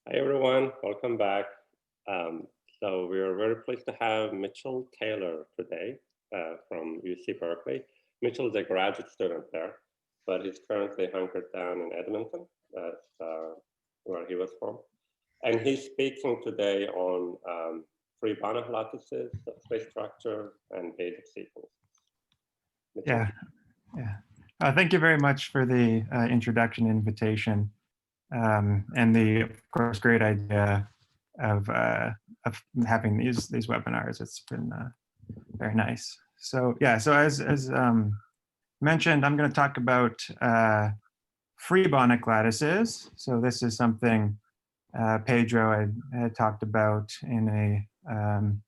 Hi, everyone. Welcome back. Um, so we are very pleased to have Mitchell Taylor today from UC Berkeley. Mitchell is a graduate student there, but he's currently hunkered down in Edmonton. That's where he was from. And he's speaking today on free Banach lattices, subspace structure, and basic sequences. Mitchell? Yeah. Thank you very much for the introduction invitation and the, of course, great idea of having these webinars. It's been very nice. So yeah, so as mentioned, I'm going to talk about free Banach lattices. So this is something Pedro had talked about in an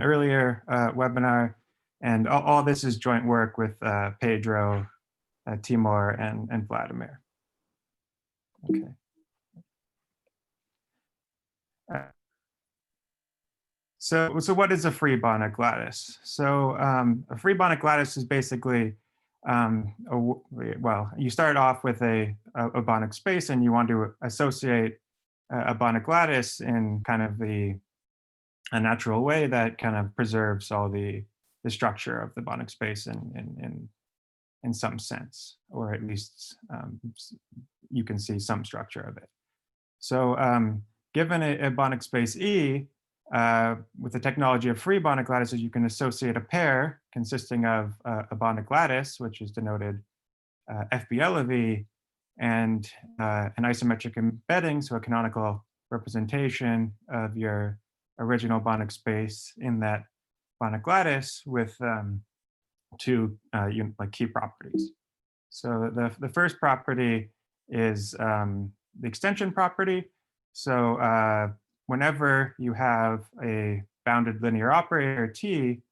earlier webinar. And all this is joint work with Pedro, Timur, and Vladimir. Okay. So what is a free Banach lattice? So a free Banach lattice is basically, well, you start off with a Banach space and you want to associate a Banach lattice in kind of a natural way that kind of preserves all the structure of the Banach space in some sense, or at least you can see some structure of it. So given a Banach space E, with the technology of free Banach lattices, you can associate a pair consisting of a Banach lattice, which is denoted FBL of E, and an isometric embedding, so a canonical representation of your original Banach space in that Banach lattice with two key properties. So the first property is the extension property. So whenever you have a bounded linear operator T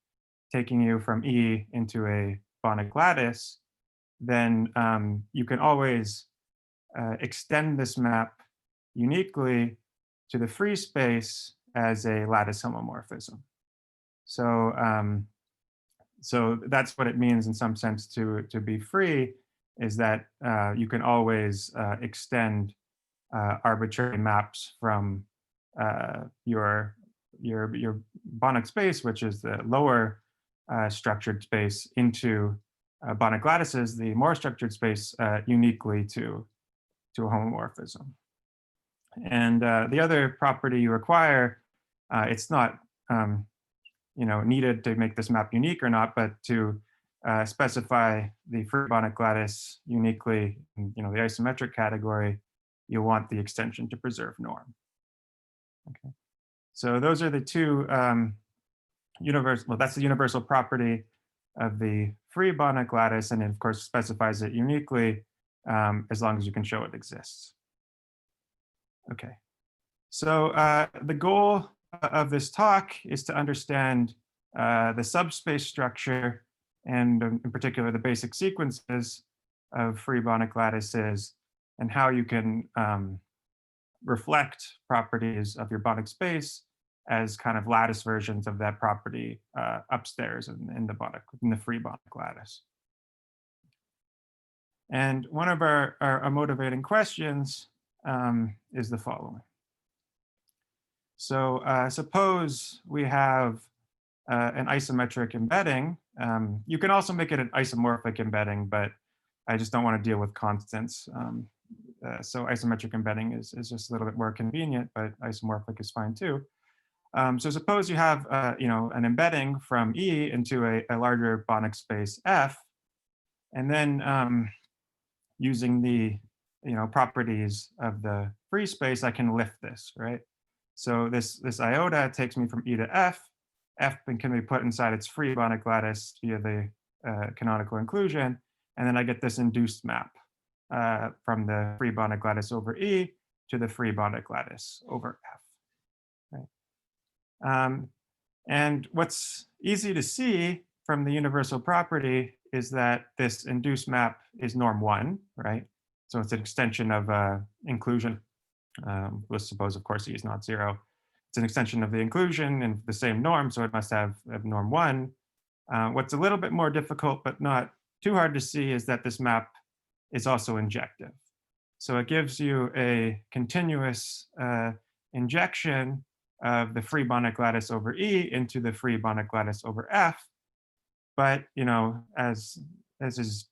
taking you from E into a Banach lattice, then you can always extend this map uniquely to the free space as a lattice homomorphism. So so that's what it means in some sense to be free, is that you can always extend arbitrary maps from your Banach space, which is the lower structured space, into Banach lattices, the more structured space, uniquely to a homomorphism. And the other property you require, it's not needed to make this map unique or not, but to specify the free Banach lattice uniquely in the isometric category, you want the extension to preserve norm. Okay, so those are the two universal. Well, that's the universal property of the free Banach lattice, and it of course specifies it uniquely as long as you can show it exists. Okay, so the goal of this talk is to understand the subspace structure, and in particular the basic sequences of free Banach lattices, and how you can reflect properties of your Banach space as kind of lattice versions of that property upstairs in the free Banach lattice. And one of our motivating questions is the following. So suppose we have an isometric embedding. You can also make it an isomorphic embedding, but I just don't want to deal with constants. So isometric embedding is just a little bit more convenient, but isomorphic is fine too. So suppose you have an embedding from E into a larger Banach space F, and then using the properties of the free space, I can lift this, right? So this iota takes me from E to F. F can be put inside its free Banach lattice via the canonical inclusion, and then I get this induced map from the free Banach lattice over E to the free Banach lattice over F. Right? And what's easy to see from the universal property is that this induced map is norm 1, right? So it's an extension of inclusion. Let's suppose, of course, E is not 0. It's an extension of the inclusion and the same norm, so it must have norm 1. What's a little bit more difficult, but not too hard to see, is that this map is also injective. So it gives you a continuous injection of the free Banach lattice over E into the free Banach lattice over F. But as is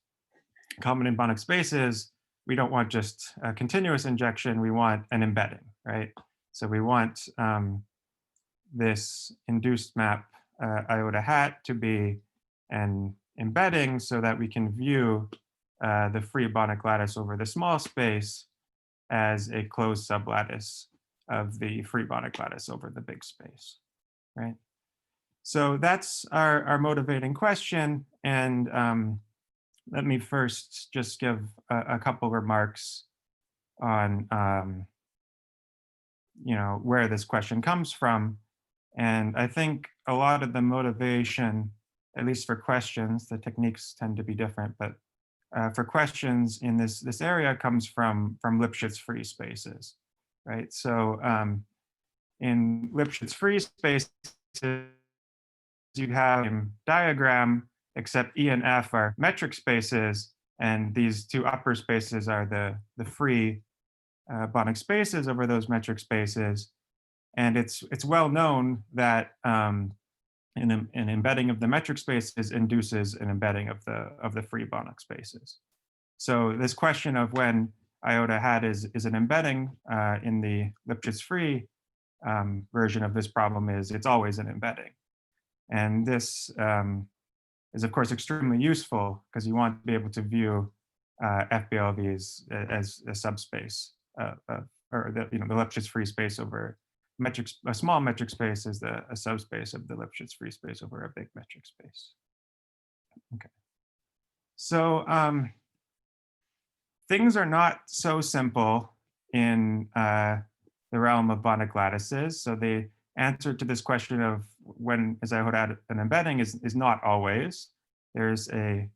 common in Banach spaces, we don't want just a continuous injection. We want an embedding, right? So we want this induced map iota hat to be an embedding so that we can view the free Banach lattice over the small space as a closed sublattice of the free Banach lattice over the big space, right? So that's our motivating question. And let me first just give a couple remarks on where this question comes from. And I think a lot of the motivation, at least for questions, the techniques tend to be different, but for questions in this area comes from Lipschitz free spaces, right? So in Lipschitz free spaces, you have a diagram, except E and F are metric spaces, and these two upper spaces are the free Banach spaces over those metric spaces. And it's well known that an embedding of the metric spaces induces an embedding of the free Banach spaces. So this question of when iota hat is an embedding in the Lipschitz free version of this problem is it's always an embedding. And this is of course extremely useful because you want to be able to view FBLVs as a subspace or the Lipschitz free space over a small metric space is a subspace of the Lipschitz free space over a big metric space. Okay. So things are not so simple in the realm of Banach lattices. So the answer to this question of when is iota an embedding is not always. There's a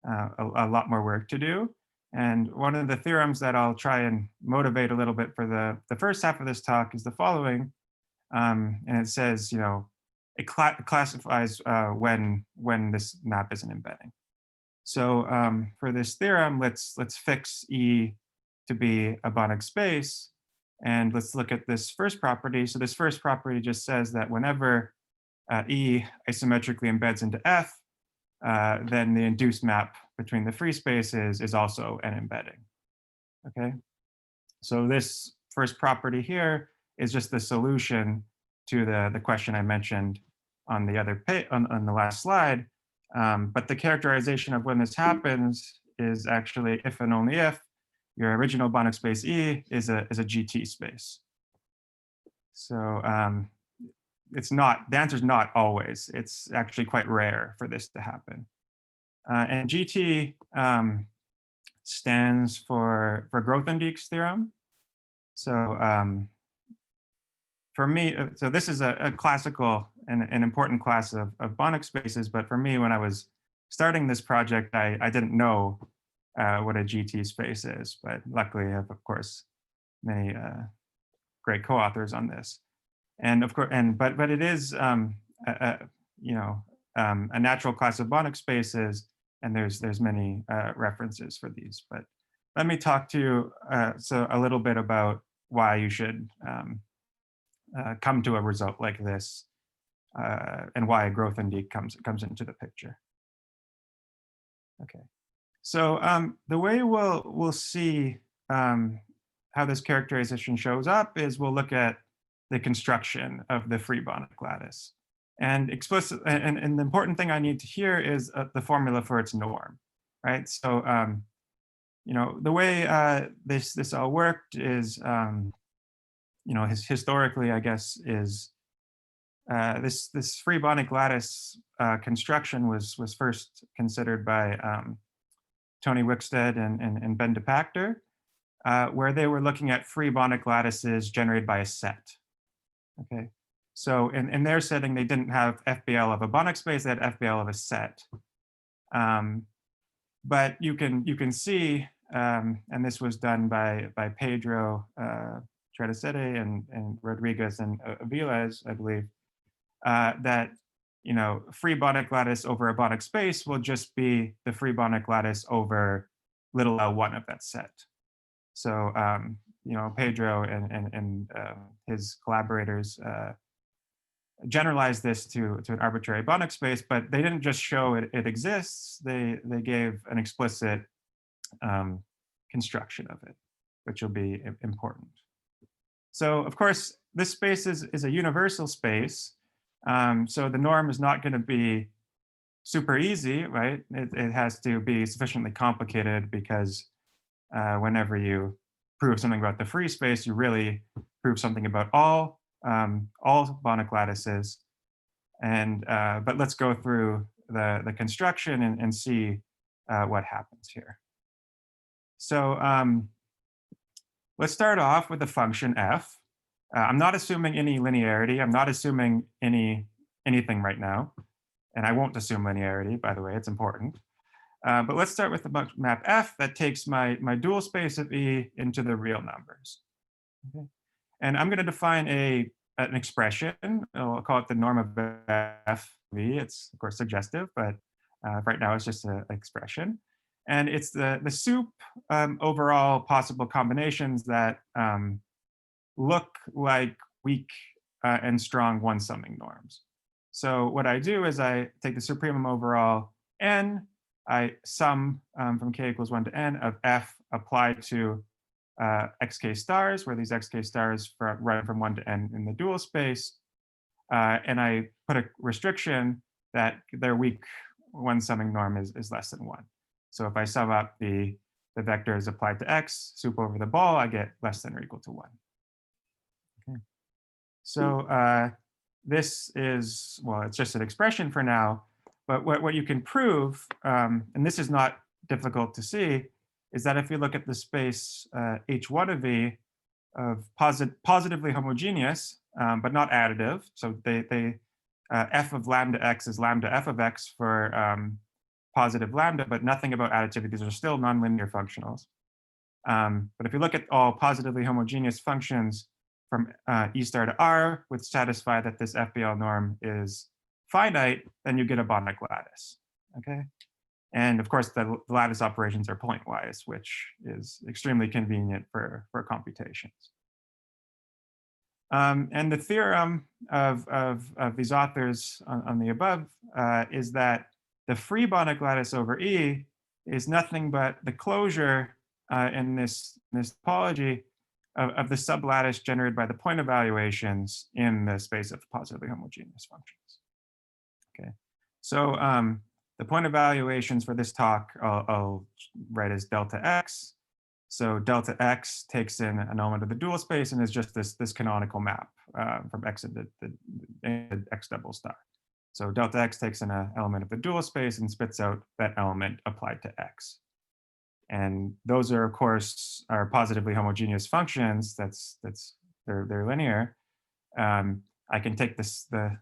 lot more work to do. And one of the theorems that I'll try and motivate a little bit for the first half of this talk is the following. And it says, it classifies when this map is an embedding. So for this theorem, let's fix E to be a Banach space. And let's look at this first property. So this first property just says that whenever E isometrically embeds into F, then the induced map between the free spaces is also an embedding. Okay, so this first property here is just the solution to the question I mentioned on the other on the last slide. But the characterization of when this happens is actually if and only if your original Banach space E is a GT space. So it's not, the answer is not always. It's actually quite rare for this to happen. And GT stands for Grothendieck's theorem. So for me, so this is a classical and an important class of Banach spaces. But for me, when I was starting this project, I didn't know what a GT space is. But luckily, I have, of course, many great co-authors on this. And of course, but it is a natural class of Banach spaces, and there's many references for these. But let me talk to you so a little bit about why you should come to a result like this, and why Grothendieck comes into the picture. Okay, so the way we'll see how this characterization shows up is we'll look at the construction of the free Banach lattice. And and the important thing I need to hear is the formula for its norm, right? So the way this all worked is historically, I guess, is this free Banach lattice construction was first considered by Tony Wickstead and Ben de Pacter, where they were looking at free Banach lattices generated by a set. Okay, so in their setting, they didn't have FBL of a Banach space; they had FBL of a set. But you can see, and this was done by Pedro, Tradacete, and Rodriguez and Aviles, I believe, that free Banach lattice over a Banach space will just be the free Banach lattice over little L1 of that set. So, Pedro and his collaborators generalized this to an arbitrary Banach space, but they didn't just show it exists. They gave an explicit construction of it, which will be important. So, of course, this space is a universal space. So the norm is not going to be super easy, right? It has to be sufficiently complicated because whenever you prove something about the free space, you really prove something about all Banach lattices. And but let's go through the construction and see what happens here. So let's start off with the function f. I'm not assuming any linearity. I'm not assuming anything right now. And I won't assume linearity, by the way, it's important. But let's start with the map f that takes my dual space of E into the real numbers. Okay. And I'm going to define an expression. I'll call it the norm of f v. It's, of course, suggestive, but right now it's just an expression. And it's the sup overall possible combinations that look like weak and strong one-summing norms. So what I do is I take the supremum overall n, I sum from k equals 1 to n of f applied to xk stars, where these xk stars run from 1 to n in the dual space. And I put a restriction that their weak one-summing norm is less than 1. So if I sum up the vectors applied to x, sup over the ball, I get less than or equal to 1. Okay. So this is, well, it's just an expression for now. But what you can prove, and this is not difficult to see, is that if you look at the space H1 of V of positively homogeneous, but not additive, so f of lambda x is lambda f of x for positive lambda, but nothing about additivity. These are still nonlinear functionals. But if you look at all positively homogeneous functions from E star to R, which satisfy that this FBL norm is finite, then you get a Banach lattice. Okay, and of course the lattice operations are pointwise, which is extremely convenient for computations. And the theorem of these authors on the above is that the free Banach lattice over E is nothing but the closure in this topology of the sublattice generated by the point evaluations in the space of positively homogeneous functions. Okay, so the point evaluations for this talk I'll write as delta x. So delta x takes in an element of the dual space and is just this canonical map from x into x double star. So delta x takes in an element of the dual space and spits out that element applied to x. And those are, of course, are positively homogeneous functions. They're linear. I can take the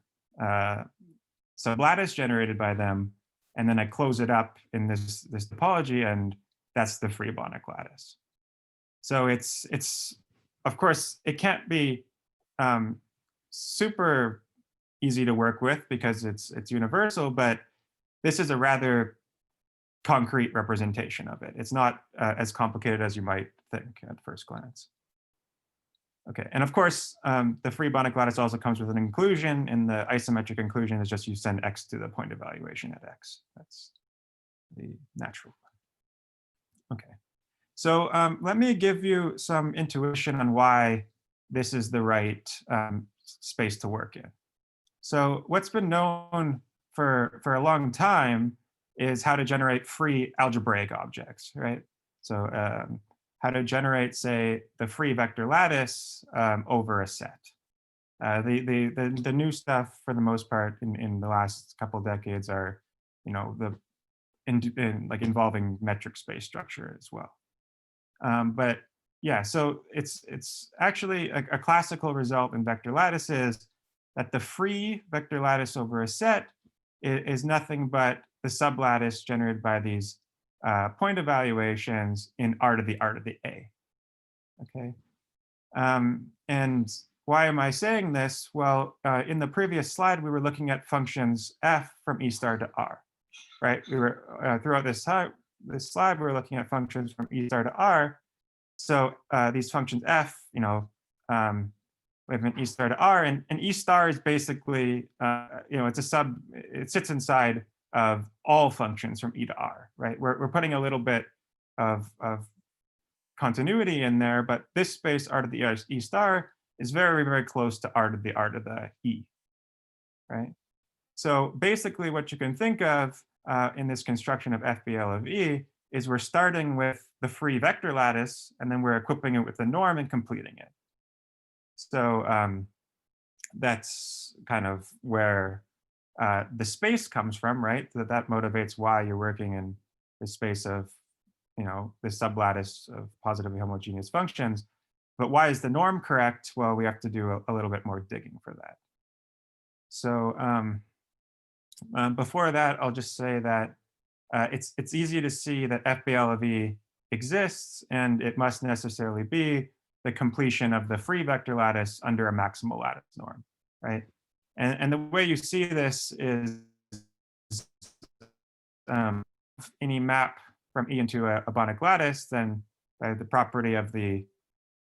sublattice generated by them, and then I close it up in this topology, and that's the free Banach lattice. So it's of course it can't be super easy to work with because it's universal, but this is a rather concrete representation of it. It's not as complicated as you might think at first glance. Okay, and of course, the free Banach lattice also comes with an inclusion, and the isometric inclusion is just you send x to the point evaluation at x. That's the natural one. Okay, so let me give you some intuition on why this is the right space to work in. So what's been known for a long time is how to generate free algebraic objects, right? So how to generate, say, the free vector lattice over a set. The new stuff, for the most part, in the last couple of decades, are, like involving metric space structure as well. But yeah, so it's actually a classical result in vector lattices that the free vector lattice over a set is nothing but the sublattice generated by these point evaluations in R to the A. Okay, and why am I saying this? Well, in the previous slide, we were looking at functions f from E star to R, right? We were throughout this slide, we were looking at functions from E star to R, So these functions f, we have an e star to r, and e star is basically, it's a it sits inside of all functions from e to r, right? We're putting a little bit of continuity in there, but this space r to the e star is very, very close to r to the e, right? So basically what you can think of in this construction of FBL of E is we're starting with the free vector lattice, and then we're equipping it with the norm and completing it. So that's kind of where the space comes from, right? That motivates why you're working in the space of, the sublattice of positively homogeneous functions. But why is the norm correct? Well, we have to do a little bit more digging for that. So before that, I'll just say that it's easy to see that FBL of E exists, and it must necessarily be the completion of the free vector lattice under a maximal lattice norm, right? And the way you see this is any map from E into a Banach lattice, then by the property of the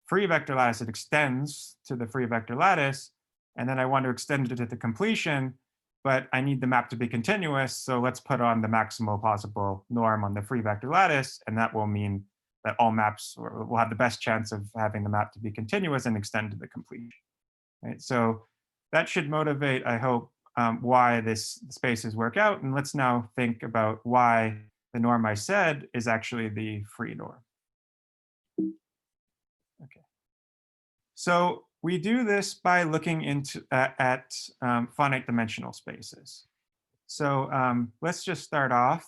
free vector lattice, it extends to the free vector lattice, and then I want to extend it to the completion, but I need the map to be continuous, so let's put on the maximal possible norm on the free vector lattice, and that will mean that all maps will have the best chance of having the map to be continuous and extend to the completion. Right? So that should motivate, I hope, why this spaces work out. And let's now think about why the norm I said is actually the free norm. Okay. So we do this by looking into at finite dimensional spaces. So let's just start off,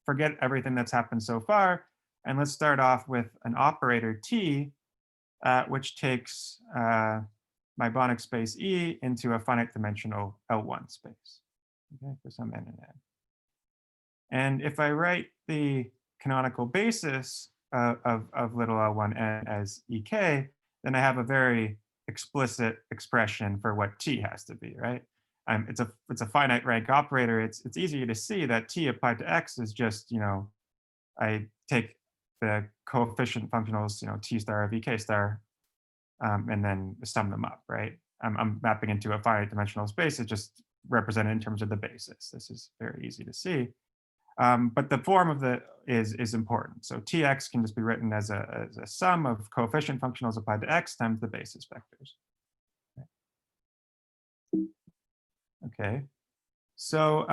forget everything that's happened so far, and let's start off with an operator T, which takes my Banach space E into a finite dimensional L1 space, okay, for some n and n. And if I write the canonical basis of little L1n as Ek, then I have a very explicit expression for what T has to be, right? It's a finite rank operator. It's easy to see that T applied to X is just, I take the coefficient functionals, T star of Ek star, and then sum them up, right? I'm mapping into a finite dimensional space. It's just represented in terms of the basis. This is very easy to see. But the form of is important. So Tx can just be written as a sum of coefficient functionals applied to X times the basis vectors. Okay. So,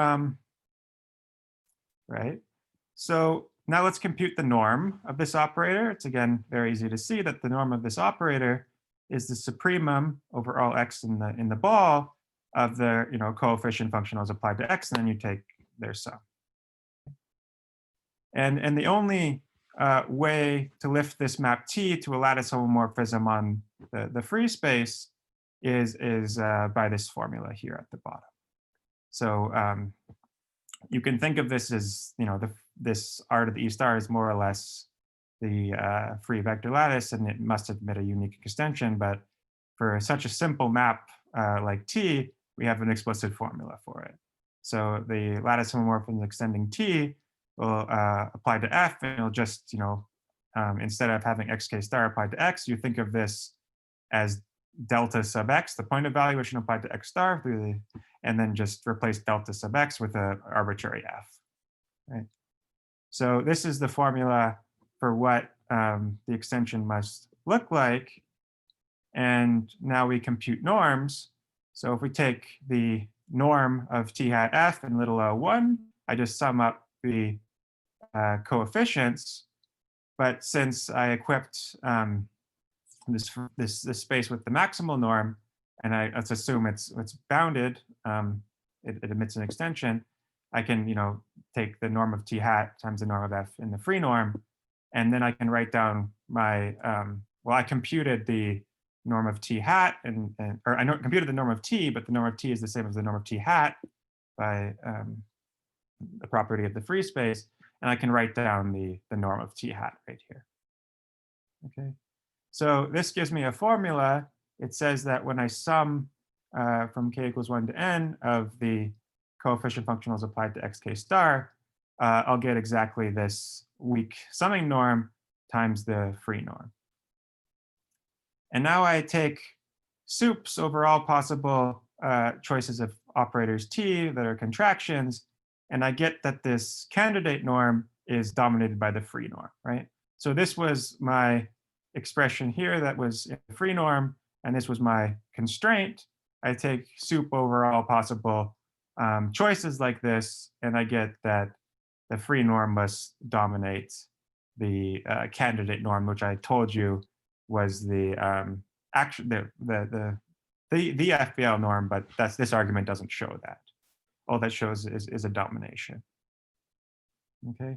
right. So now let's compute the norm of this operator. It's again very easy to see that the norm of this operator is the supremum over all X in the ball of the coefficient functionals applied to X, and then you take their sum. And the only way to lift this map T to a lattice homomorphism on the free space is by this formula here at the bottom. So you can think of this as, this R to the E star is more or less the free vector lattice, and it must admit a unique extension. But for such a simple map like T, we have an explicit formula for it. So the lattice homomorphism extending T will apply to F, and it'll just, instead of having xk star applied to X, you think of this as delta sub X, the point evaluation applied to X star, and then just replace delta sub X with an arbitrary F, right? So this is the formula for what the extension must look like. And now we compute norms. So if we take the norm of T hat F in little L1, I just sum up the coefficients. But since I equipped this space with the maximal norm, and let's assume it's bounded, it admits an extension, I can take the norm of T hat times the norm of F in the free norm, and then I can write down my well, I computed the norm of T hat, or I computed the norm of T, but the norm of T is the same as the norm of T hat by the property of the free space, and I can write down the norm of T hat right here. Okay, so this gives me a formula. It says that when I sum from k equals 1 to n of the coefficient functionals applied to xk star, I'll get exactly this weak summing norm times the free norm. And now I take soups over all possible choices of operators T that are contractions, and I get that this candidate norm is dominated by the free norm, right? So this was my expression here that was in the free norm, and this was my constraint. I take soup over all possible choices like this, and I get that the free norm must dominate the candidate norm, which I told you was the FBL norm, but this argument doesn't show that. All that shows is a domination. Okay,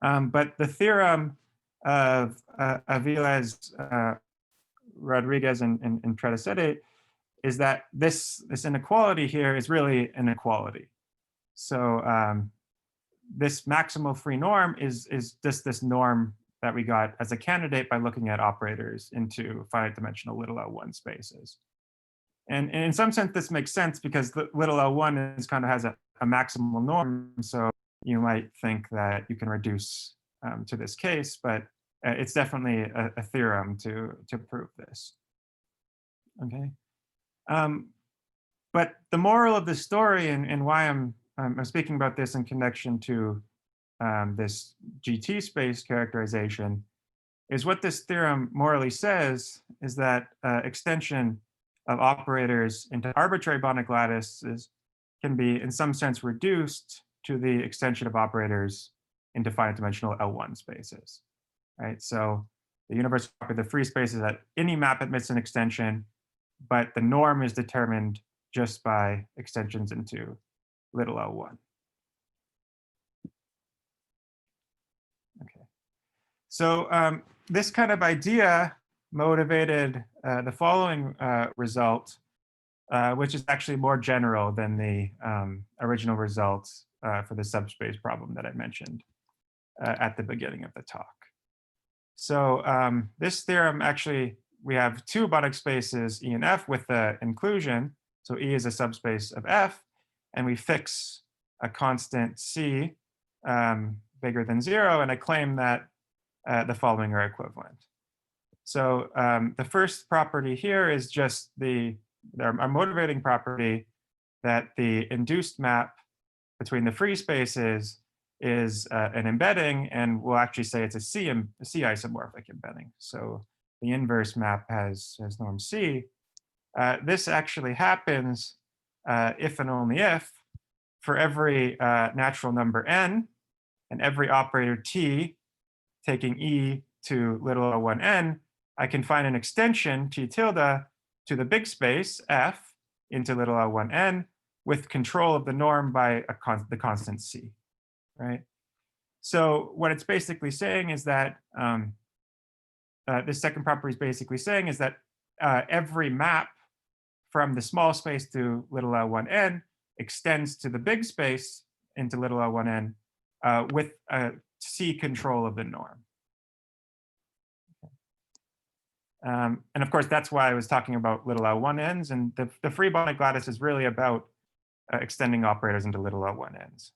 but the theorem of Aviles, Rodriguez, and Tradacete is that this inequality here is really an equality. So this maximal free norm is just this norm that we got as a candidate by looking at operators into finite dimensional little L1 spaces. And in some sense, this makes sense because the little L1 is kind of has a maximal norm. So you might think that you can reduce to this case, but it's definitely a theorem to prove this. Okay. But the moral of the story and why I'm speaking about this in connection to this GT space characterization is what this theorem morally says is that extension of operators into arbitrary Banach lattices can be in some sense reduced to the extension of operators into finite dimensional L1 spaces, right? So the universal property of the free space is that any map admits an extension, but the norm is determined just by extensions into little L1. Okay. So this kind of idea motivated the following result, which is actually more general than the original results for the subspace problem that I mentioned at the beginning of the talk. So this theorem actually, we have two Banach spaces E and F with the inclusion. So E is a subspace of F, and we fix a constant C bigger than 0, and I claim that the following are equivalent. So the first property here is just our motivating property that the induced map between the free spaces is an embedding, and we'll actually say it's a C isomorphic embedding. So the inverse map has norm C. This actually happens if and only if for every natural number n and every operator T taking E to little L1n, I can find an extension T tilde to the big space F into little L1n with control of the norm by the constant C, right? So what it's basically saying is that this second property is basically saying is that every map from the small space to little L1n extends to the big space into little L1n with a C control of the norm. And of course, that's why I was talking about little L1n's, and the free Banach lattice is really about extending operators into little L1n's.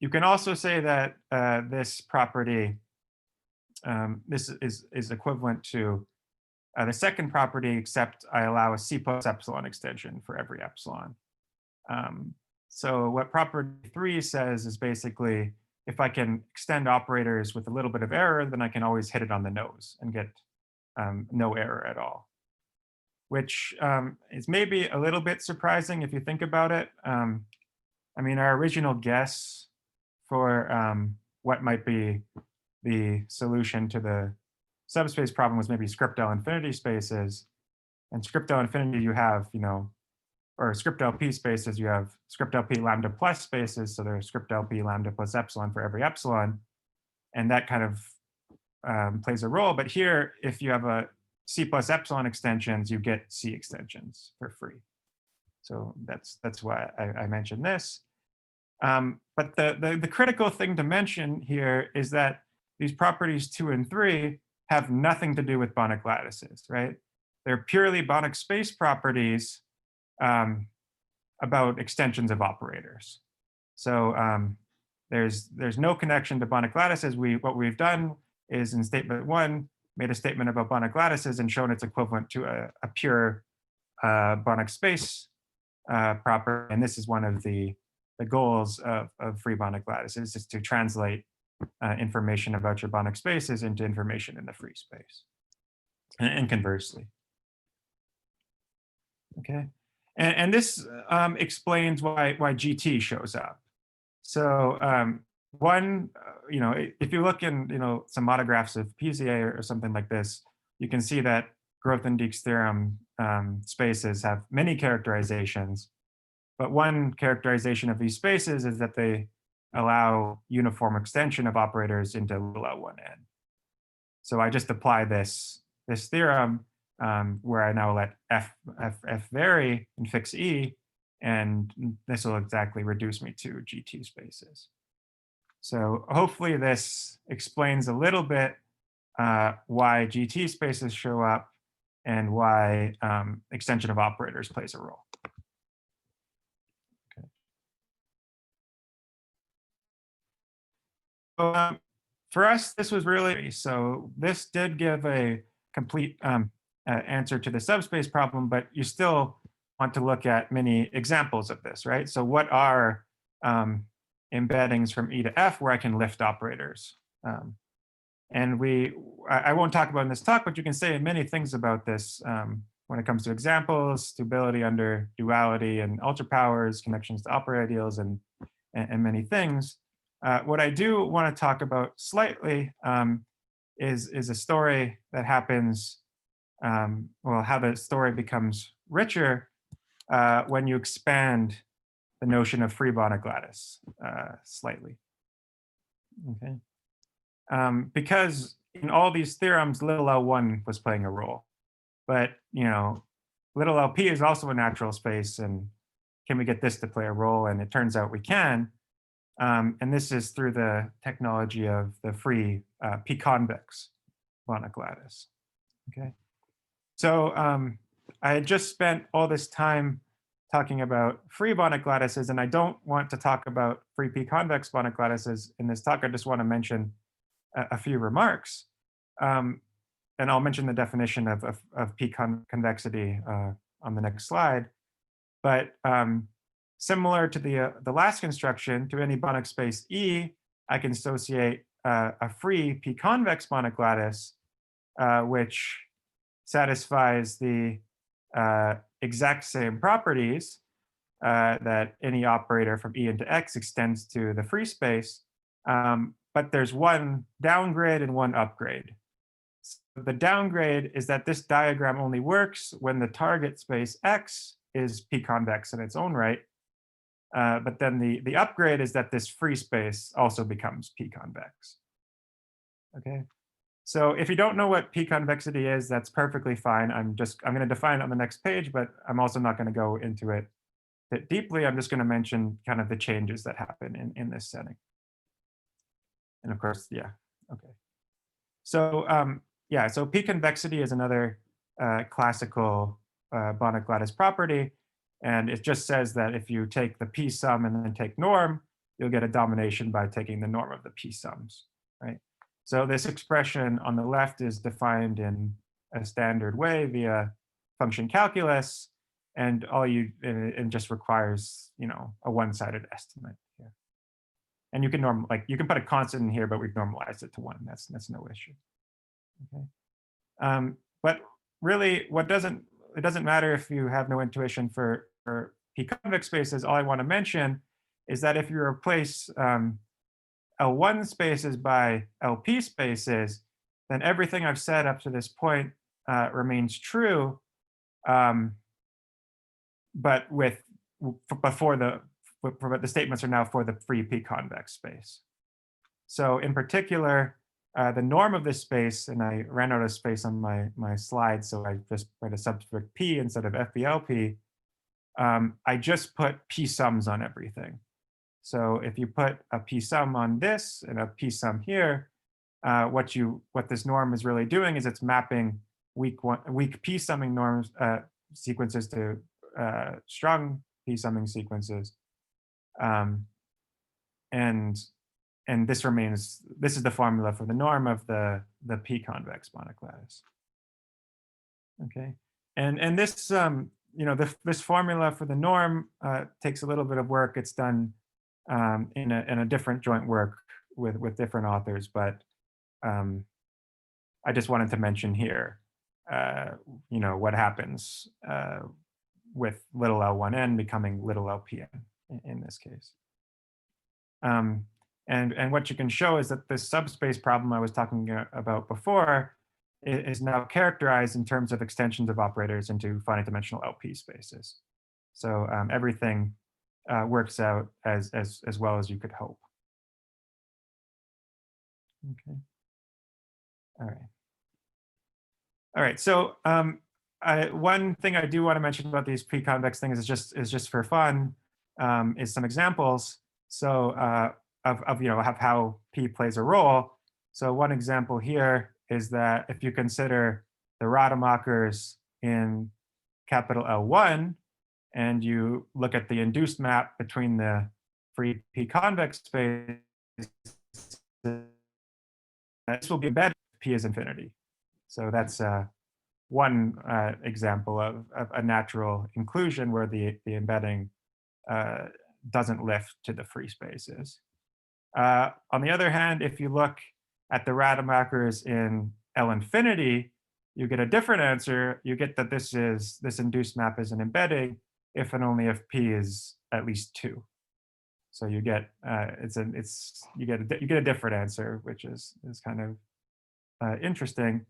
You can also say that this property, this is equivalent to the second property, except I allow a C plus epsilon extension for every epsilon. So what property 3 says is basically, if I can extend operators with a little bit of error, then I can always hit it on the nose and get no error at all, which is maybe a little bit surprising if you think about it. I mean, our original guess for what might be the solution to the subspace problem was maybe script L infinity spaces. And script L infinity, you have, or script LP spaces, you have script LP lambda plus spaces. So there's script LP lambda plus epsilon for every epsilon. And that kind of plays a role. But here, if you have a C plus epsilon extensions, you get C extensions for free. So that's why I mentioned this. But the critical thing to mention here is that these properties 2 and 3 have nothing to do with Banach lattices, right? They're purely Banach space properties about extensions of operators. So there's no connection to Banach lattices. What we've done is in statement 1, made a statement about Banach lattices and shown it's equivalent to a pure Banach space property. And this is one of the goals of free Banach lattices, is to translate information about your Banach spaces into information in the free space, and conversely. Okay, and this explains why GT shows up. So one, if you look in some monographs of PZA or something like this, you can see that Grothendieck's theorem spaces have many characterizations, but one characterization of these spaces is that they allow uniform extension of operators into L1n. So I just apply this theorem where I now let f vary and fix E, and this will exactly reduce me to GT spaces. So hopefully this explains a little bit why GT spaces show up and why extension of operators plays a role. Okay. So, for us, this was really, so this did give a complete answer to the subspace problem, but you still want to look at many examples of this, right? So what are embeddings from E to F where I can lift operators? And I won't talk about in this talk, but you can say many things about this when it comes to examples, stability under duality and ultrapowers, connections to operator ideals, and many things. What I do want to talk about slightly is a story that happens, well, how the story becomes richer when you expand the notion of free Banach lattice slightly. Okay. Because in all these theorems, little L1 was playing a role. But, little LP is also a natural space, and can we get this to play a role? And it turns out we can. And this is through the technology of the free p-convex Banach lattice. Okay. So I had just spent all this time talking about free Banach lattices, and I don't want to talk about free p-convex Banach lattices in this talk. I just want to mention a few remarks. And I'll mention the definition of p-convexity on the next slide. But similar to the last construction, to any Banach space E, I can associate a free p-convex Banach lattice, which satisfies the exact same properties that any operator from E into X extends to the free space. But there's one downgrade and one upgrade. So the downgrade is that this diagram only works when the target space X is p-convex in its own right. But then the upgrade is that this free space also becomes p-convex. Okay. So if you don't know what p-convexity is, that's perfectly fine. I'm going to define it on the next page, but I'm also not going to go into it deeply. I'm just going to mention kind of the changes that happen in this setting. And of course, yeah, okay. So yeah, so p-convexity is another classical Banach lattice property. And it just says that if you take the p sum and then take norm, you'll get a domination by taking the norm of the p sums, right? So this expression on the left is defined in a standard way via function calculus, and it just requires a one-sided estimate here. And you can you can put a constant in here, but we've normalized it to 1. That's no issue. Okay. But really, it doesn't matter if you have no intuition for p-convex spaces. All I want to mention is that if you replace L1 spaces by LP spaces, then everything I've said up to this point remains true, but the statements are now for the free p-convex space. So in particular, the norm of this space, and I ran out of space on my slide, so I just write a subscript p instead of FBLP. I just put p sums on everything. So if you put a p sum on this and a p sum here, what this norm is really doing is it's mapping weak p summing norms sequences to strong p summing sequences. And and this is the formula for the norm of the p-convex Banach lattice. Okay, and this this formula for the norm takes a little bit of work. It's done in a different joint work with different authors, but I just wanted to mention here, what happens with little l1n becoming little lpn in this case. And what you can show is that this subspace problem I was talking about before is now characterized in terms of extensions of operators into finite dimensional LP spaces. So everything works out as well as you could hope. Okay. All right. So one thing I do want to mention about these p-convex things is just for fun, is some examples. So of how p plays a role. So one example here is that if you consider the Rademachers in capital L1, and you look at the induced map between the free p-convex space, this will be embedded if p is infinity. So that's one example of a natural inclusion where the embedding doesn't lift to the free spaces. On the other hand, if you look at the Rademachers in L infinity, you get a different answer. You get that this induced map is an embedding if and only if p is at least 2. So you get you get a different answer, which is kind of interesting.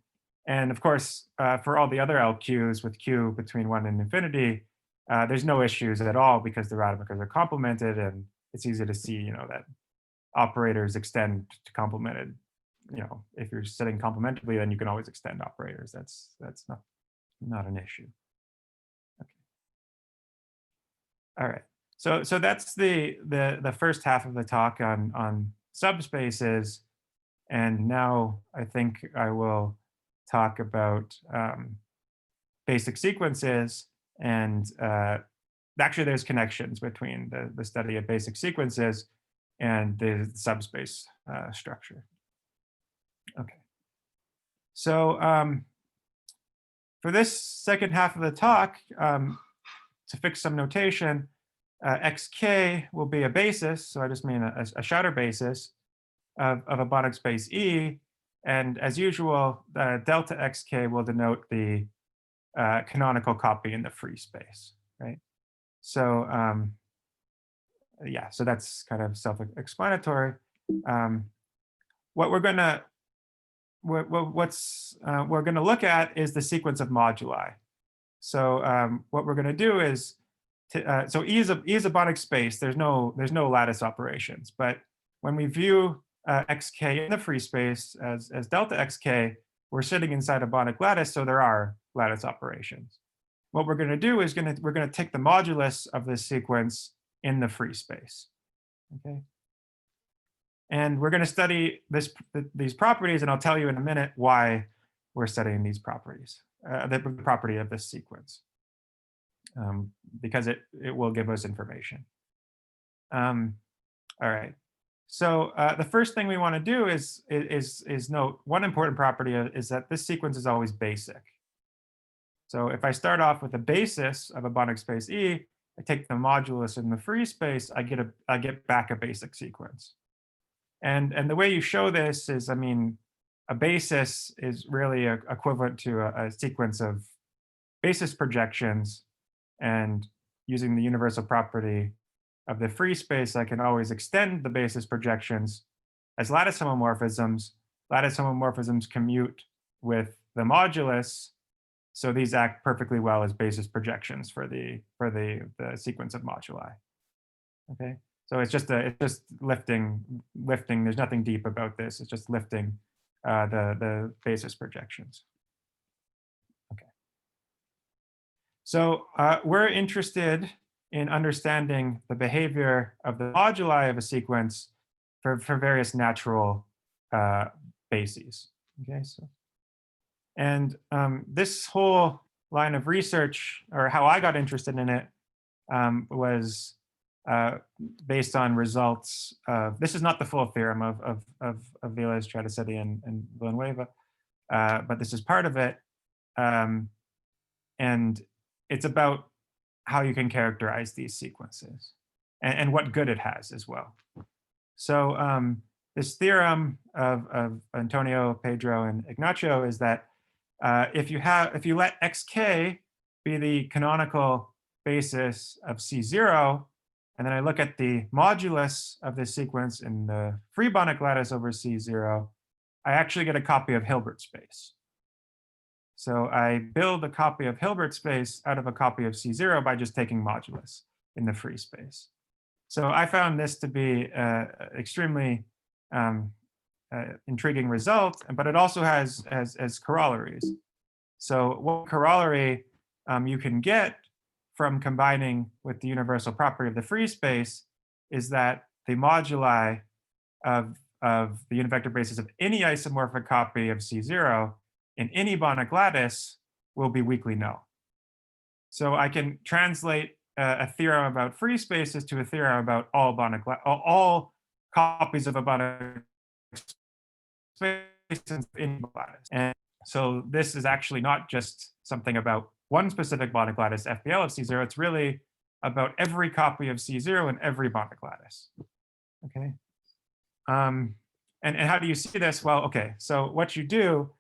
And of course, for all the other LQs with q between 1 and infinity, there's no issues at all because the Rademachers are complemented, and it's easy to see, that operators extend to complemented. If you're setting complementarily, then you can always extend operators. That's not an issue. Okay. All right. So that's the first half of the talk on subspaces, and now I think I will talk about basic sequences, and actually there's connections between the study of basic sequences and the subspace structure. Okay. So for this second half of the talk, to fix some notation, xk will be a basis, so I just mean a Schauder basis of a Banach space E, and as usual, delta xk will denote the canonical copy in the free space, right? So yeah, so that's kind of self-explanatory. What we're gonna look at is the sequence of moduli. So what we're gonna do is, so E is a Banach space. There's no lattice operations, but when we view xk in the free space as delta xk, we're sitting inside a Banach lattice, so there are lattice operations. What we're going to do is we're going to take the modulus of this sequence in the free space. Okay, and we're going to study these properties, and I'll tell you in a minute why we're studying these properties, the property of this sequence, because it will give us information. All right. So the first thing we want to do is note one important property is that this sequence is always basic. So if I start off with a basis of a Banach space E, I take the modulus in the free space, I get back a basic sequence. And the way you show this is, a basis is really equivalent to a sequence of basis projections, and using the universal property of the free space, I can always extend the basis projections as lattice homomorphisms. Lattice homomorphisms commute with the modulus, so these act perfectly well as basis projections for the sequence of moduli. Okay, so it's just lifting. There's nothing deep about this. It's just lifting the basis projections. Okay, so we're interested in understanding the behavior of the moduli of a sequence for various natural bases. Okay, so and this whole line of research, or how I got interested in it, was based on results of, this is not the full theorem of Vilas, Tradacete, and Villanueva, but this is part of it. And it's about how you can characterize these sequences and what good it has as well. So this theorem of Antonio, Pedro, and Ignacio is that if you let xk be the canonical basis of C0, and then I look at the modulus of this sequence in the free Banach lattice over C0, I actually get a copy of Hilbert space. So I build a copy of Hilbert space out of a copy of C0 by just taking modulus in the free space. So I found this to be extremely intriguing result, but it also has corollaries. So what corollary you can get from combining with the universal property of the free space is that the moduli of the unit vector basis of any isomorphic copy of C0 in any Banach lattice will be weakly null. So I can translate a theorem about free spaces to a theorem about all all copies of a Banach space in any lattice. And so this is actually not just something about one specific Banach lattice FPL of C0. It's really about every copy of C0 in every Banach lattice. Okay. And how do you see this? Well, okay. So what you do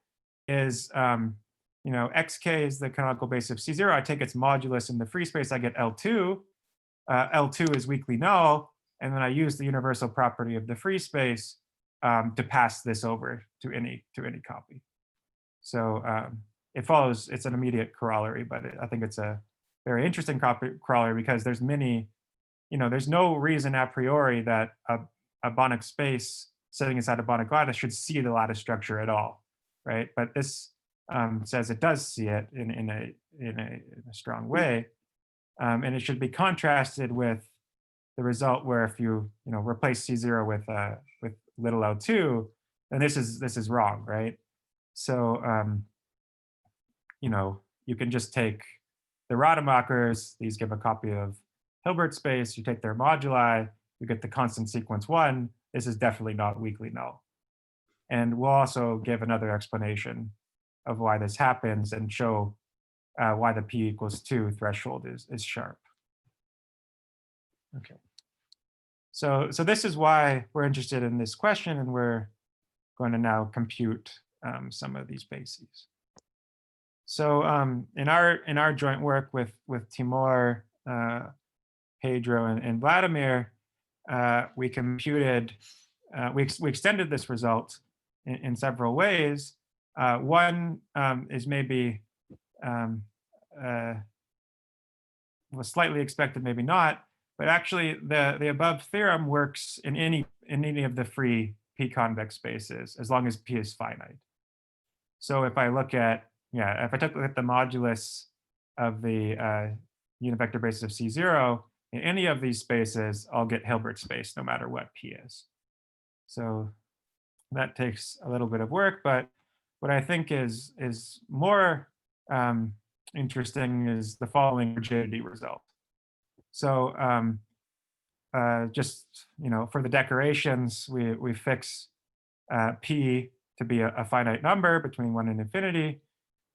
is, xk is the canonical base of C0. I take its modulus in the free space. I get L2. L2 is weakly null, and then I use the universal property of the free space to pass this over to any copy. So it follows. It's an immediate corollary, but I think it's a very interesting corollary because there's many. There's no reason a priori that a Banach space sitting inside a Banach lattice should see the lattice structure at all. Right, but this says it does see it in a strong way, and it should be contrasted with the result where if you replace C0 with little L2, then this is wrong, right? So you can just take the Rademachers. These give a copy of Hilbert space. You take their moduli, you get the constant sequence 1. This is definitely not weakly null. And we'll also give another explanation of why this happens and show why the p=2 threshold is sharp. Okay. So this is why we're interested in this question, and we're going to now compute some of these bases. So in our joint work with Timur, Pedro, and Vladimir, we computed, we extended this result in several ways. One is maybe was slightly expected, maybe not, but actually the above theorem works in any of the free p-convex spaces as long as p is finite. So if I look at if I look at the modulus of the unit vector basis of C0 in any of these spaces, I'll get Hilbert space no matter what p is. So that takes a little bit of work, but what I think is more interesting is the following rigidity result. So just for the decorations, we fix p to be a finite number between 1 and infinity.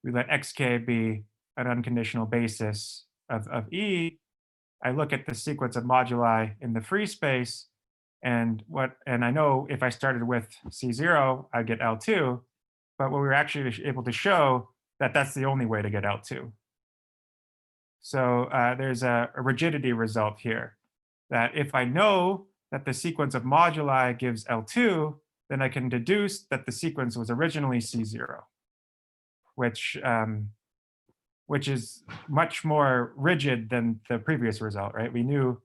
We let xk be an unconditional basis of E. I look at the sequence of moduli in the free space, and I know if I started with C0, I'd get L2, but what we were actually able to show that's the only way to get L2. So there's a rigidity result here, that if I know that the sequence of moduli gives L2, then I can deduce that the sequence was originally C0, which is much more rigid than the previous result, right? We knew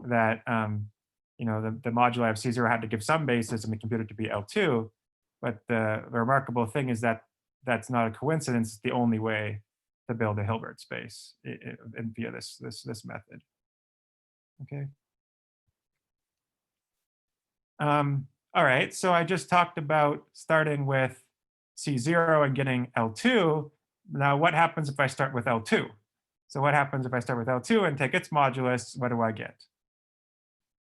that the moduli of C0 had to give some basis and we computed it to be L2, but the remarkable thing is that that's not a coincidence. It's the only way to build a Hilbert space via this method. Okay. All right, so I just talked about starting with C0 and getting L2. Now, what happens if I start with L2? So what happens if I start with L2 and take its modulus? What do I get?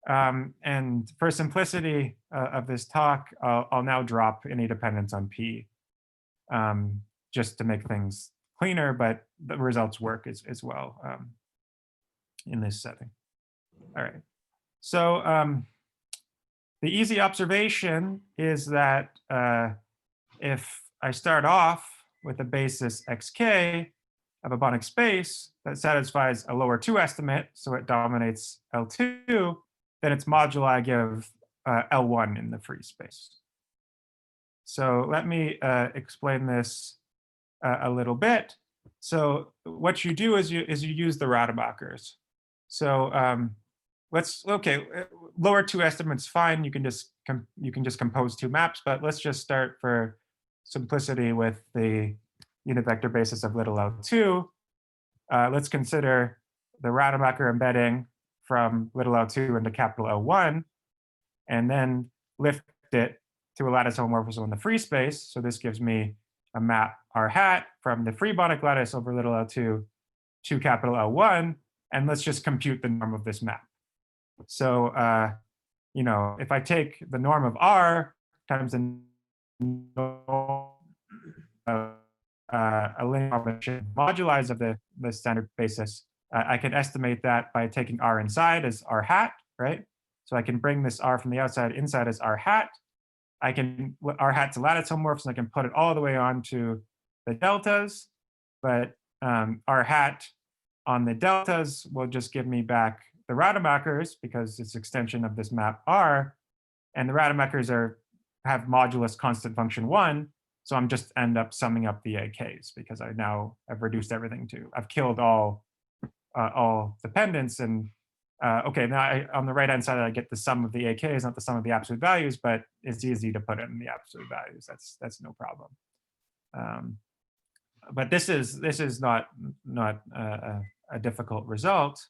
And for simplicity of this talk, I'll now drop any dependence on P, just to make things cleaner, but the results work as well in this setting. All right. So the easy observation is that if I start off with a basis xk of a Banach space that satisfies a lower 2 estimate, so it dominates L2, then its moduli give L1 in the free space. So let me explain this a little bit. So what you do is you use the Rademachers. So lower 2 estimates fine. You can just compose 2 maps, but let's just start for simplicity with the unit vector basis of little L2. Let's consider the Rademacher embedding from little L2 into capital L1, and then lift it to a lattice homomorphism in the free space. So this gives me a map R hat from the free Banach lattice over little L2 to capital L1, and let's just compute the norm of this map. So, if I take the norm of R times the a linear combination moduli of the standard basis, I can estimate that by taking R inside as R hat, right? So I can bring this R from the outside inside as R hat. R hat's a lattice homomorphism, I can put it all the way on to the deltas, but R hat on the deltas will just give me back the Rademachers because it's extension of this map R, and the Rademachers have modulus constant function 1, so I'm just end up summing up the AKs because I now have reduced everything to, I've killed all dependence, and okay, now on the right-hand side I get the sum of the AKs, not the sum of the absolute values, but it's easy to put in the absolute values. That's no problem. But this is not a difficult result.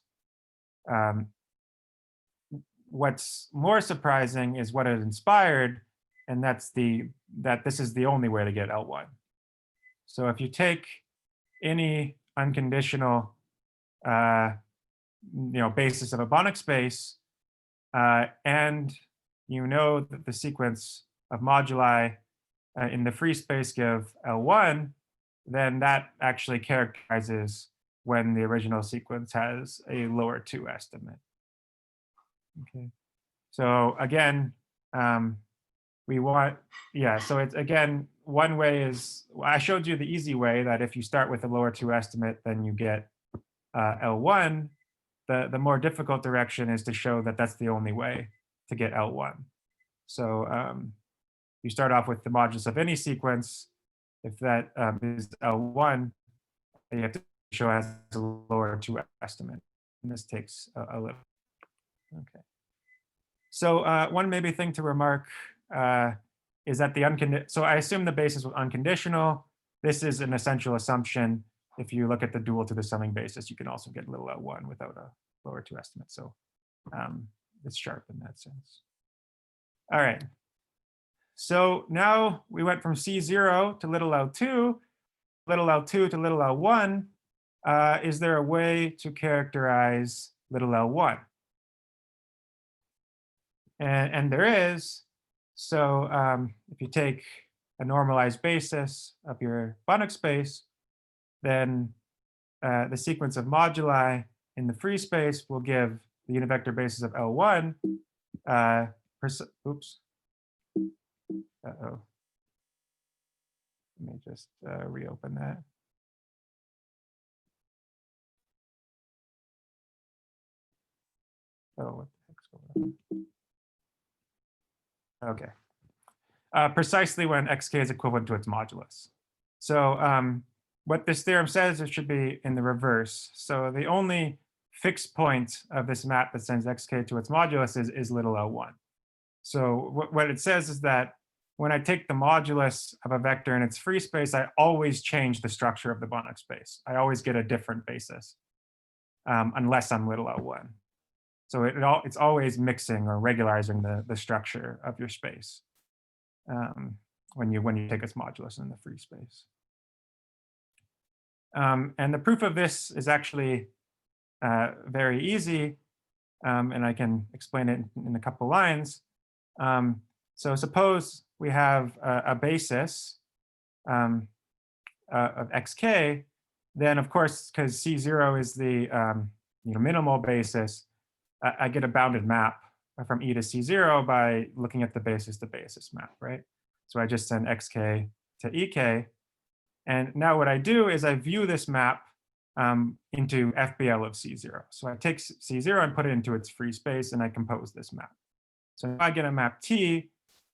What's more surprising is what it inspired, and that's that this is the only way to get L1. So if you take any unconditional basis of a Banach space, and you know that the sequence of moduli in the free space give L1, then that actually characterizes when the original sequence has a lower 2 estimate. Okay. So again, so it's again, one way is, I showed you the easy way that if you start with a lower 2 estimate, then you get L1. The more difficult direction is to show that that's the only way to get L1. So you start off with the modulus of any sequence. If that is L1, then you have to show it has a lower 2 estimate. And this takes a little. Okay. So one maybe thing to remark is that so I assume the basis was unconditional. This is an essential assumption. If you look at the dual to the summing basis, you can also get little L1 without a lower 2 estimate. So it's sharp in that sense. All right. So now we went from C0 to little L2 to little L1. Is there a way to characterize little L1? And there is. So if you take a normalized basis of your Banach space, then the sequence of moduli in the free space will give the unit vector basis of L1. Oops. Uh-oh. Let me just reopen that. Oh, what the heck's going on? Okay. Precisely when xk is equivalent to its modulus. So what this theorem says, it should be in the reverse. So the only fixed point of this map that sends xk to its modulus is little L1. So what it says is that when I take the modulus of a vector in its free space, I always change the structure of the Banach space. I always get a different basis, unless I'm little L1. So it's always mixing or regularizing the structure of your space when you take its modulus in the free space. And the proof of this is actually very easy. and I can explain it in a couple lines. So suppose we have a basis of xk, then of course, because C0 is the minimal basis, I get a bounded map from E to C0 by looking at the basis to basis map, right? So I just send xk to ek. And now what I do is I view this map into FBL of C0. So I take C0 and put it into its free space, and I compose this map. So now I get a map T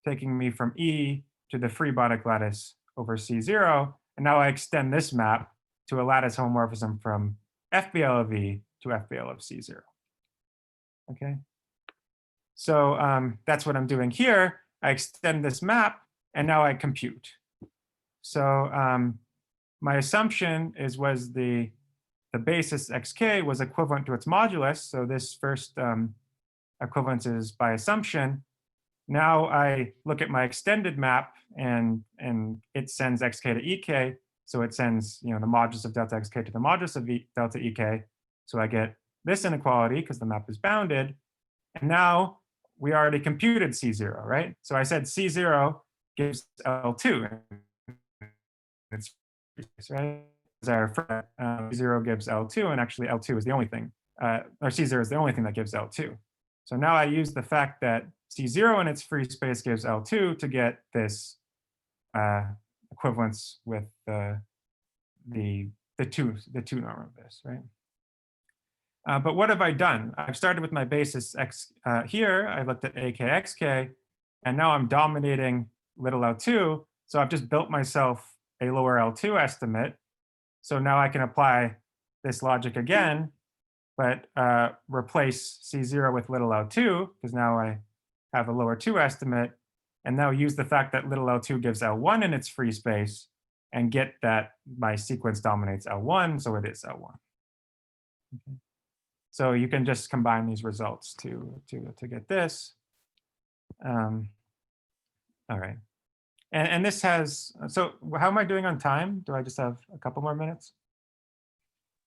taking me from E to the free Banach lattice over C0. And now I extend this map to a lattice homomorphism from FBL of E to FBL of C0. Okay. So that's what I'm doing here. I extend this map, and now I compute. So my assumption was the basis xk was equivalent to its modulus. So this first equivalence is by assumption. Now I look at my extended map, and it sends xk to ek. So it sends the modulus of delta xk to the modulus of delta ek. So I get this inequality because the map is bounded. And now we already computed C0, right? So I said C0 gives L2. It's right. C0 gives L2, and actually L2 is the only thing, or C0 is the only thing that gives L2. So now I use the fact that C0 in its free space gives L2 to get this equivalence with the two norm of this, right? But what have I done? I've started with my basis x here. I looked at ak xk, and now I'm dominating little L2. So I've just built myself a lower L2 estimate. So now I can apply this logic again, but replace C0 with little L2, because now I have a lower 2 estimate, and now use the fact that little L2 gives L1 in its free space, and get that my sequence dominates L1, so it is L1. Okay. So you can just combine these results to get this. All right. And this has, so how am I doing on time? Do I just have a couple more minutes?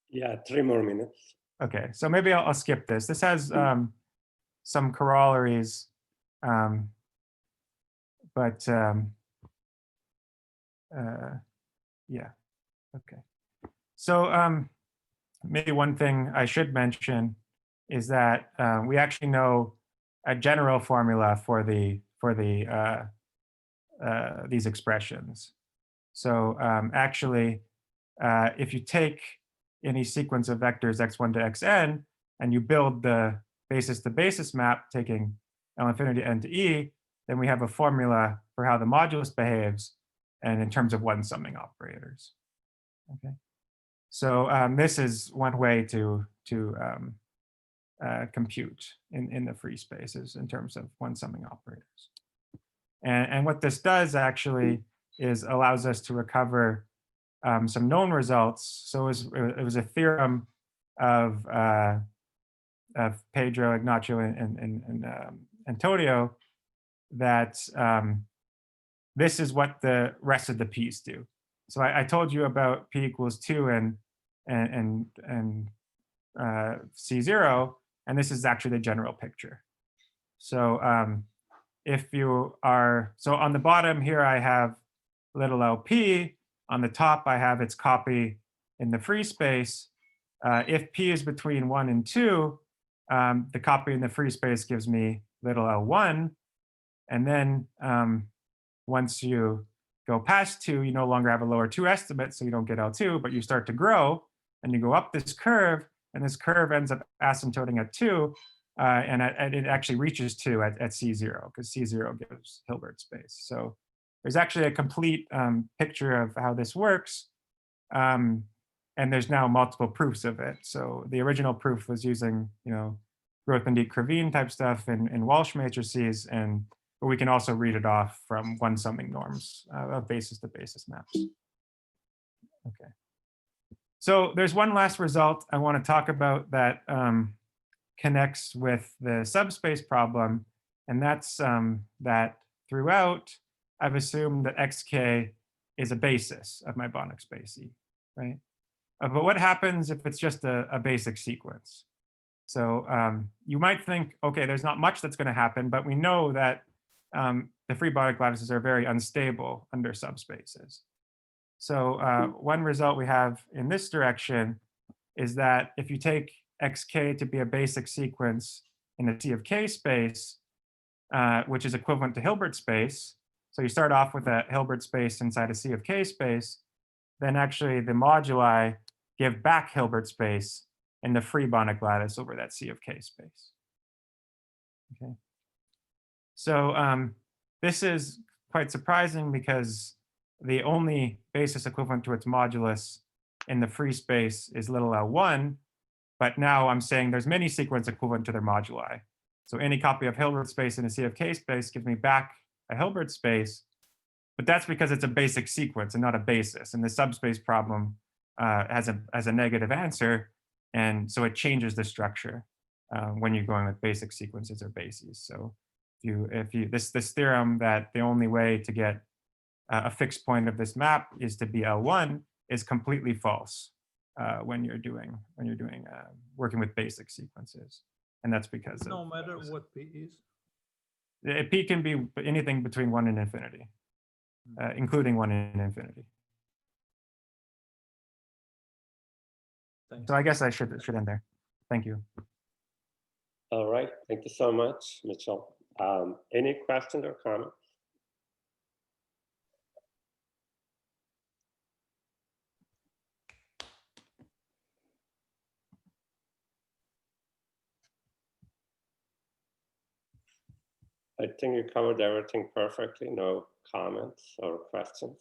Yeah, 3 more minutes. Okay, so maybe I'll skip this. This has some corollaries, but yeah, okay. So maybe one thing I should mention is that we actually know a general formula for these expressions. So actually, if you take any sequence of vectors x1 to xn, and you build the basis to basis map, taking L infinity n to e, then we have a formula for how the modulus behaves, and in terms of one summing operators. Okay. So this is one way to compute in the free spaces in terms of one summing operators. And what this does actually is allows us to recover some known results. So it was a theorem of Pedro, Ignacio, and Antonio that this is what the rest of the p's do. So I told you about p equals 2 and C0, and this is actually the general picture. So if you are, so on the bottom here, I have little lp. On the top, I have its copy in the free space. If p is between 1 and 2, the copy in the free space gives me little l1. And then once you go past 2, you no longer have a lower 2 estimate, so you don't get L2, but you start to grow, and you go up this curve, and this curve ends up asymptoting at 2, and it actually reaches 2 at C0, because C0 gives Hilbert space. So there's actually a complete picture of how this works, and there's now multiple proofs of it. So the original proof was using, Grothendieck-Krivine type stuff in Walsh matrices, but we can also read it off from one summing norms of basis to basis maps. Okay. So there's one last result I want to talk about that connects with the subspace problem, and that's that throughout, I've assumed that xk is a basis of my Banach space E, right? But what happens if it's just a basic sequence? So you might think, okay, there's not much that's going to happen, but we know that the free Banach lattices are very unstable under subspaces. So one result we have in this direction is that if you take xk to be a basic sequence in a C of k space, which is equivalent to Hilbert space, so you start off with a Hilbert space inside a C of k space, then actually the moduli give back Hilbert space in the free Banach lattice over that C of k space. Okay. So this is quite surprising because the only basis equivalent to its modulus in the free space is little L1, but now I'm saying there's many sequence equivalent to their moduli. So any copy of Hilbert space in a C of k space gives me back a Hilbert space, but that's because it's a basic sequence and not a basis. And the subspace problem has a negative answer, and so it changes the structure when you're going with basic sequences or bases. So this theorem that the only way to get a fixed point of this map is to be L1 is completely false when you're working with basic sequences, and that's because no matter what p is. P can be anything between 1 and infinity, including 1 and infinity. Thanks. So I guess I should end there. Thank you. All right, thank you so much, Mitchell. Any questions or comments? I think you covered everything perfectly. No comments or questions.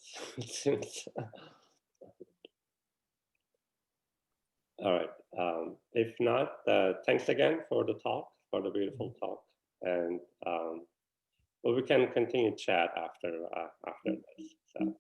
All right. If not, thanks again for the talk, for the beautiful talk, and well, we can continue chat after this. So.